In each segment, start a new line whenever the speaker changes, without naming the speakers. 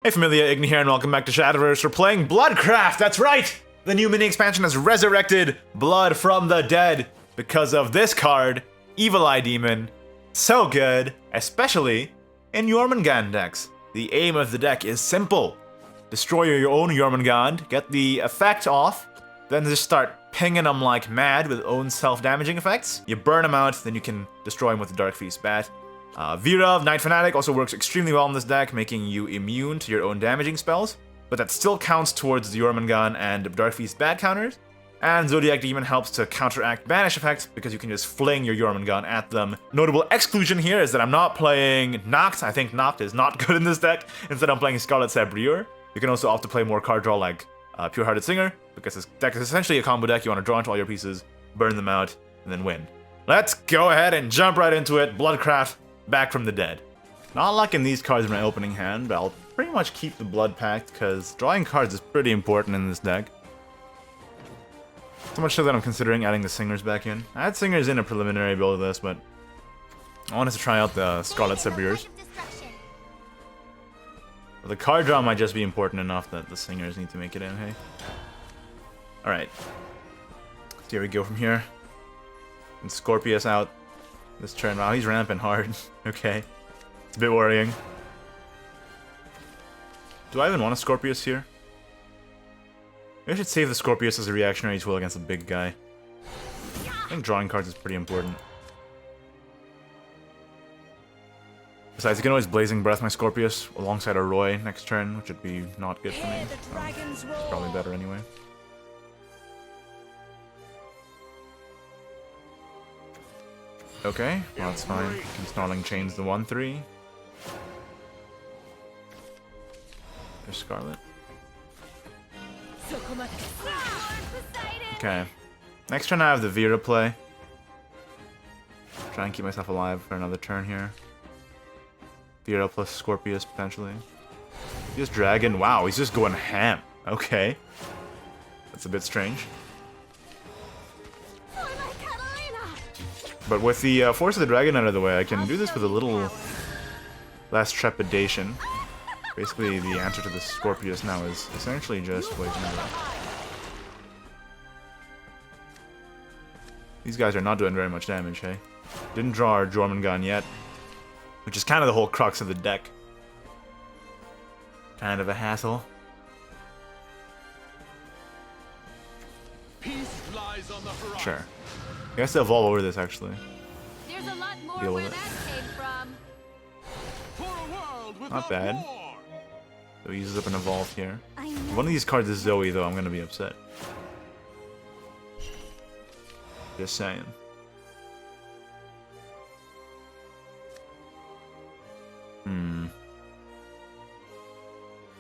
Hey familia, Igni here, and welcome back to Shadowverse. We're playing Bloodcraft, that's right! The new mini expansion has resurrected blood from the dead because of this card, Evil Eye Demon. So good, especially in Jormungand decks. The aim of the deck is simple. Destroy your own Jormungand, get the effect off, then just start pinging them like mad with own self-damaging effects. You burn them out, then you can destroy them with the Dark Feast Bat. Vera, Knight Fanatic, also works extremely well in this deck, making you immune to your own damaging spells, but that still counts towards the Jormungand and Dark Feast Bat counters. And Zodiac Demon helps to counteract banish effects because you can just fling your Jormungand at them. Notable exclusion here is that I'm not playing Noct. I think Noct is not good in this deck. Instead, I'm playing Scarlet Sabrieur. You can also opt to play more card draw like Pure-Hearted Singer, because this deck is essentially a combo deck. You want to draw into all your pieces, burn them out, and then win. Let's go ahead and jump right into it. Bloodcraft, back from the dead. Not liking these cards in my opening hand, but I'll pretty much keep the Blood Pact, because drawing cards is pretty important in this deck. So much so that I'm considering adding the Singers back in. I had Singers in a preliminary build of this, but I wanted to try out the Scarlet Sabrieurs. But the card draw might just be important enough that the Singers need to make it in, hey? Alright. So here we go from here. And Scorpius out this turn. Wow, he's ramping hard. Okay. It's a bit worrying. Do I even want a Scorpius here? Maybe I should save the Scorpius as a reactionary tool against a big guy. I think drawing cards is pretty important. Besides, you can always Blazing Breath my Scorpius alongside a Roy next turn, which would be not good for me. It's probably better anyway. Okay, well that's fine. Can Snarling Chains the 1-3. There's Scarlet. Okay. Next turn I have the Vera play. Try and keep myself alive for another turn here. Vera plus Scorpius potentially. Just Dragon. Wow, he's just going ham. Okay. That's a bit strange. But with the Force of the Dragon out of the way, I can do this with a little less trepidation. Basically, the answer to the Scorpius now is essentially just Blazing Breath. These guys are not doing very much damage, hey? Didn't draw our Jormungand yet, which is kind of the whole crux of the deck. Kind of a hassle.
Peace lies on the horizon.
Sure. I guess to evolve over this, actually.
There's a lot more
Deal
where
with it.
that came from.
For a world without
Not bad.
war.
So he uses up an evolve here. If one of these cards is Zoe, though, I'm gonna be upset. Just saying.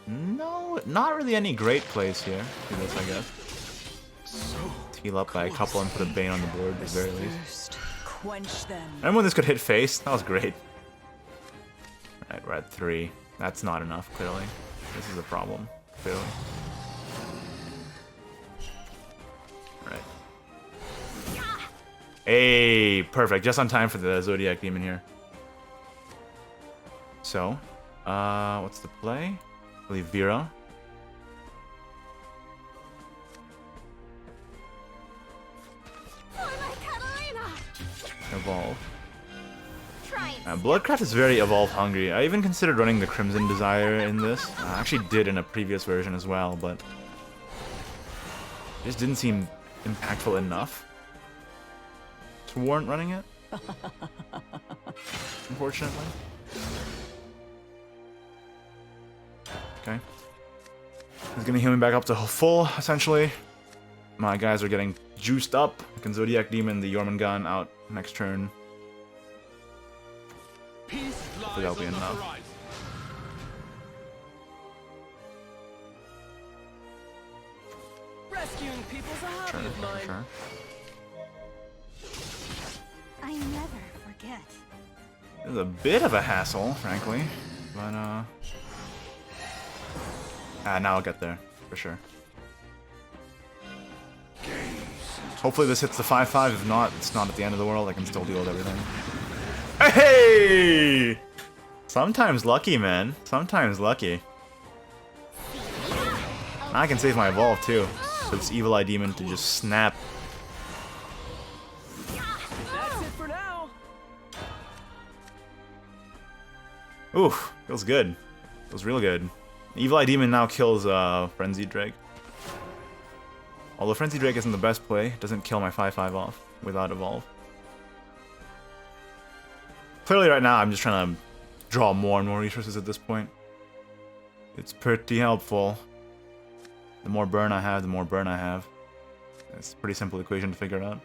No, not really any great plays here. Do this, I guess. Heal up by a couple and put a Bane on the board at the very least.
Quench them.
Remember when this could hit face? That was great. Alright, we're at 3. That's not enough, clearly. This is a problem, clearly. Alright. Hey, perfect. Just on time for the Zodiac Demon here. So, what's the play? I believe Vera. Evolve. Bloodcraft is very evolve hungry. I even considered running the Crimson Desire in this. I actually did in a previous version as well, but it just didn't seem impactful enough to warrant running it. Unfortunately. Okay. He's gonna heal me back up to full, essentially. My guys are getting juiced up. I can Zodiac Demon the Jormungand out next turn. Hopefully that'll be enough.
Rescuing people's a hobby of mine.
Sure.
I never forget.
It's a bit of a hassle, frankly, but now I'll get there, for sure. Hopefully this hits the 5-5, if not, it's not at the end of the world, I can still deal with everything. Hey! Sometimes lucky, man. Sometimes lucky. I can save my evolve too. So it's Evil Eye Demon to just snap.
That's it for now.
Oof, feels good. Feels real good. Evil Eye Demon now kills Frenzied Drake. Although Frenzied Drake isn't the best play, it doesn't kill my 5/5 off without evolve. Clearly right now I'm just trying to draw more and more resources at this point. It's pretty helpful. The more burn I have, the more burn I have. It's a pretty simple equation to figure out.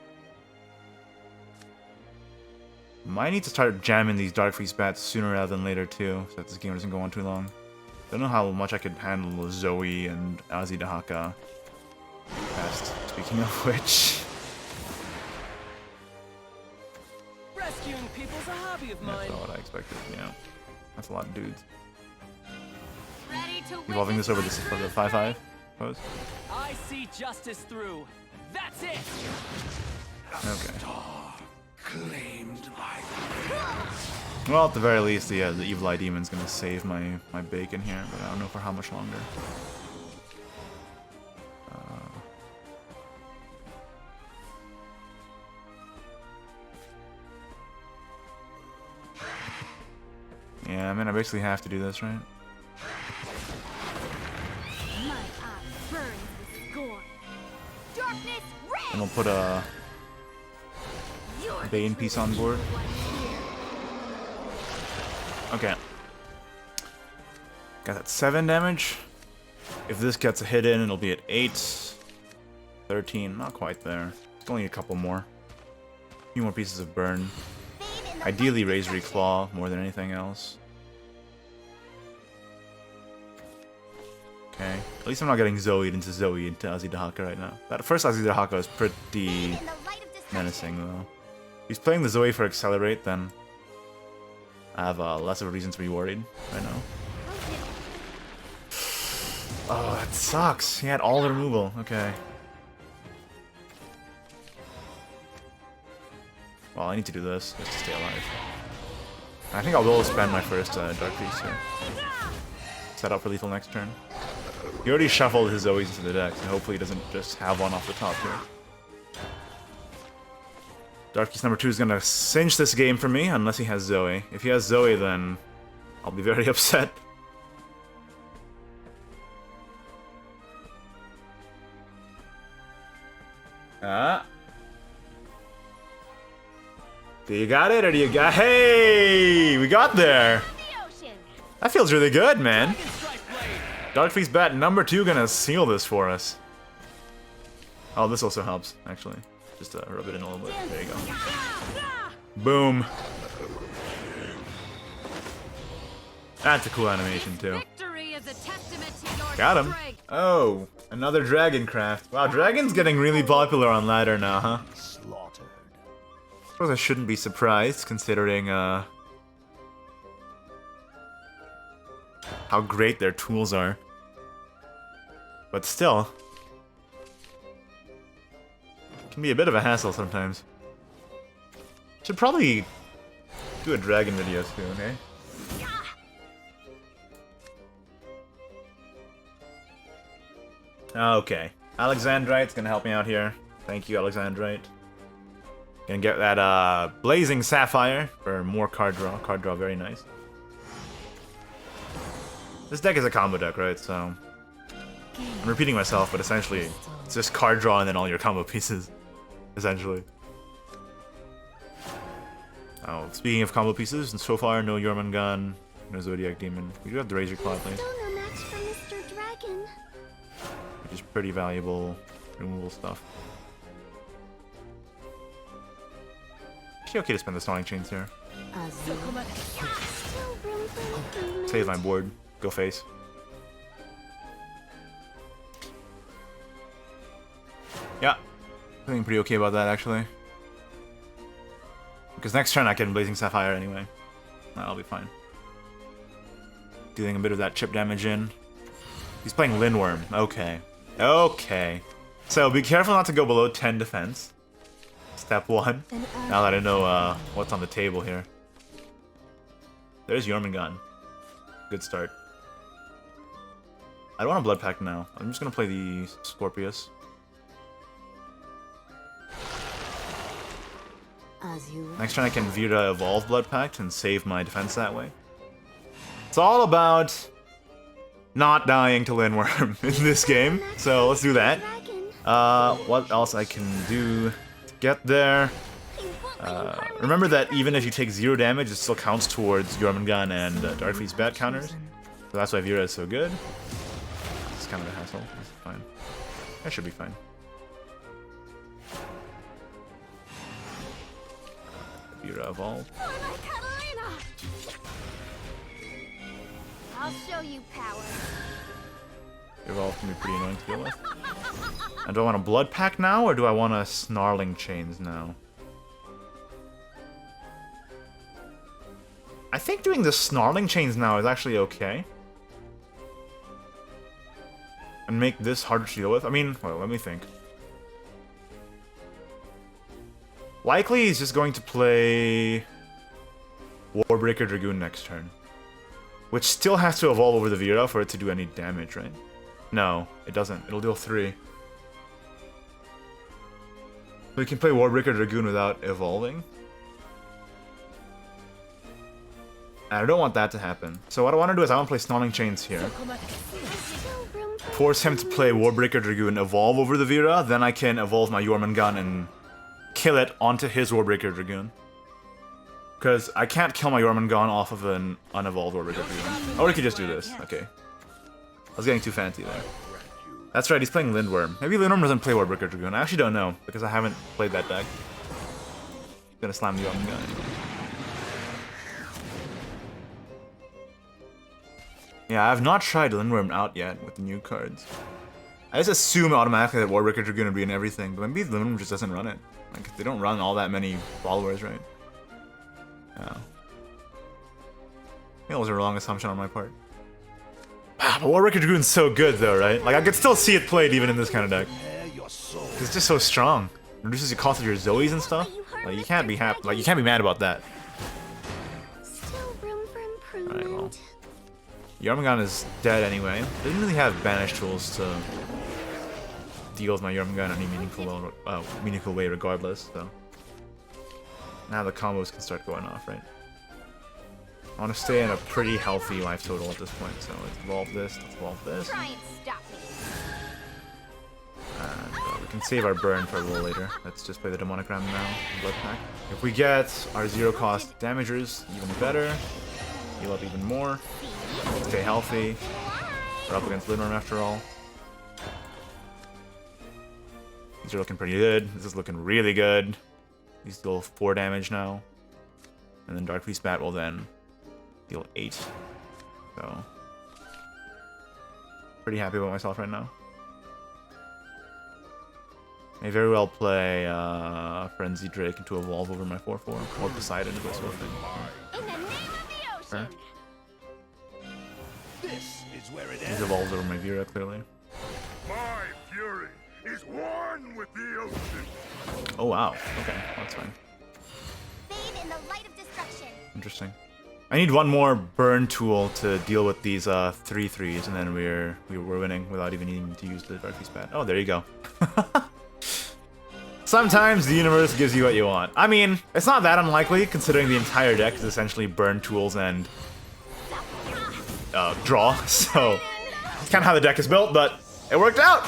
Might need to start jamming these Dark Freeze bats sooner rather than later too, so that this game doesn't go on too long. Don't know how much I could handle Zoe and Azidahaka. Best. Speaking of which.
Rescuing people's a hobby of mine.
That's not what I expected, yeah. That's a lot of dudes.
Ready to
Evolving this over this for the 5/5 pose.
I see justice through. That's it.
Okay.
Claimed by
Well, at the very least, the Evil Eye Demon's gonna save my bacon here, but I don't know for how much longer. Yeah, I mean, I basically have to do this, right?
My eye burns with scorn. Darkness red.
And we'll put a
You're
Bane piece on board. Okay. Got that 7 damage. If this gets a hit in, it'll be at 8. 13, not quite there. It's only a couple more. A few more pieces of burn. Ideally, Razor Claw more than anything else. Okay. At least I'm not getting Zoe into Azidahaka right now. That first Azidahaka is pretty menacing, though. If he's playing the Zoe for Accelerate, then I have less of a reason to be worried right now. Oh, that sucks. He had all the removal. Okay. Well, I need to do this just to stay alive. I think I will spend my first Dark Beast here. Set up for lethal next turn. He already shuffled his Zoes into the deck, so hopefully he doesn't just have one off the top here. Dark Beast number 2 is gonna cinch this game for me, unless he has Zoe. If he has Zoe, then I'll be very upset. Do you got it, or do you got... Hey! We got there! That feels really good, man. Dark Beast Bat number 2 gonna seal this for us. Oh, this also helps, actually. Just to rub it in a little bit. There you go. Boom. That's a cool animation, too.
Victory is a testament to your
Got him.
strength.
Oh, another Dragoncraft. Wow, Dragon's getting really popular on ladder now, huh?
slaughtered.
I suppose I shouldn't be surprised, considering, how great their tools are. But still, it can be a bit of a hassle sometimes. Should probably do a dragon video soon, okay? Okay, Alexandrite's gonna help me out here. Thank you, Alexandrite. Gonna get that Blazing Sapphire for more card draw. Card draw, very nice. This deck is a combo deck, right? So I'm repeating myself, but essentially it's just card draw and then all your combo pieces, essentially. Oh, speaking of combo pieces, and so far no Jormungand, no Zodiac Demon. We do have the Razor Claw, please,
Still no match for Mr. Dragon.
which is pretty valuable removal stuff. Actually, okay to spend the Sonic Chains here.
Still room for improvement.
Save my board. Go face. Yeah, feeling pretty okay about that actually. Because next turn I get Blazing Sapphire anyway. That'll be fine. Dealing a bit of that chip damage in. He's playing Lindworm. Okay. Okay. So be careful not to go below 10 defense. Step 1. Now that I know what's on the table here. There's Jormungand. Good start. I don't want a Blood Pact now. I'm just gonna play the Scorpius.
As you
Next turn I can Vira evolve Blood Pact and save my defense that way. It's all about not dying to Lindworm in this game, so let's do that. What else I can do to get there? Remember that even if you take 0 damage, it still counts towards Jormungand and Darkfleet's bat counters. So that's why Vira is so good. It's kind of a hassle. It's fine. That should be fine. Vira evolve.
I'll show you power.
Evolve can be pretty annoying to deal with. And do I want a Blood Pact now, or do I want a Snarling Chains now? I think doing the Snarling Chains now is actually okay. And make this harder to deal with. I mean, well, let me think. Likely he's just going to play Warbreaker Dragoon next turn. Which still has to evolve over the Vira for it to do any damage, right? No, it doesn't. It'll deal 3. We can play Warbreaker Dragoon without evolving. And I don't want that to happen. So what I want to do is I want to play Snarling Chains here. Force him to play Warbreaker Dragoon, evolve over the Vira, then I can evolve my Jormungand and kill it onto his Warbreaker Dragoon. Because I can't kill my Jormungand off of an unevolved Warbreaker Dragoon. Or we could just do this. Okay. I was getting too fancy there. That's right, he's playing Lindworm. Maybe Lindworm doesn't play Warbreaker Dragoon. I actually don't know, because I haven't played that deck. Gonna slam the Jormungand. Yeah, I have not tried Lindworm out yet with the new cards. I just assume automatically that Warbreaker Dragoon would be in everything, but maybe Lindworm just doesn't run it. Like, they don't run all that many followers, right? Yeah. That was a wrong assumption on my part. But Warbreaker Dragoon's so good though, right? Like, I could still see it played even in this kind of deck. It's just so strong. It reduces the cost of your Zoes and stuff. Like, you can't be you can't be mad about that.
Still room for improvement.
Alright, well. Jormungand is dead anyway. Didn't really have banish tools to deal with my Jormungand in any meaningful way regardless, so. Now the combos can start going off, right? I want to stay in a pretty healthy life total at this point, so let's evolve this, let's evolve this.
Try and stop me.
And we can save our burn for a little later. Let's just play the Demonic Ram now, Blood Pact. If we get our 0 cost damagers, even better. Heal up even more. Stay healthy. We're up against Lindworm after all. These are looking pretty good. This is looking really good. These deal 4 damage now. And then Darkfleet's Bat will then deal 8. So, pretty happy about myself right now. May very well play Frenzy Drake to evolve over my 4/4, or Poseidon, this sort of thing.
In the name of the ocean.
Okay.
This is where it
He's
ends.
evolved over my Vira, clearly.
My fury is one with the ocean.
Oh wow, okay, that's fine.
Bathe in the light of destruction.
Interesting. I need one more burn tool to deal with these 3/3s, and then we're winning without even needing to use the Darkfleet's Bat. Oh, there you go. Sometimes the universe gives you what you want. I mean, it's not that unlikely, considering the entire deck is essentially burn tools and draw. So, it's kind of how the deck is built, but it worked out.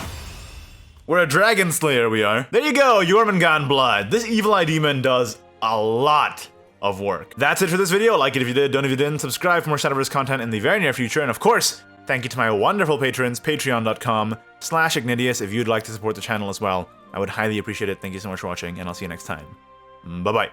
We're a Dragon Slayer, we are. There you go, Jormungand Blood. This Evil Eye Demon does a lot of work. That's it for this video. Like it if you did, don't if you didn't. Subscribe for more Shadowverse content in the very near future. And of course, thank you to my wonderful patrons, patreon.com/Ignideus, if you'd like to support the channel as well. I would highly appreciate it. Thank you so much for watching, and I'll see you next time. Bye-bye.